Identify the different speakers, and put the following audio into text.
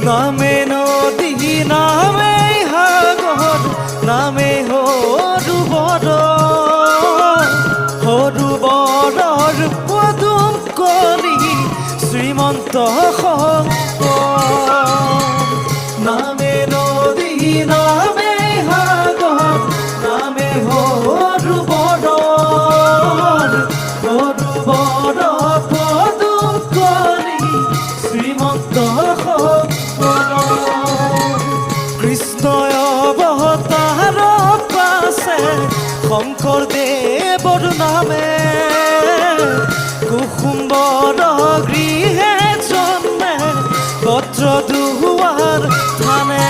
Speaker 1: নামে নদী নামে সাগর নামে সৰু বৰৰ পদুম কলি শ্ৰীমন্ত শংকৰ নামে নদী নামে সাগৰ নামে সৰু বৰৰ পদুম কলি শ্ৰীমন্ত কৃষ্ণয় অৱতাৰ পাছে শংকৰদেৱৰ নামে কুসুম্বৰ গৃহে জন্মে বজ্ৰ দুৱাৰ থানে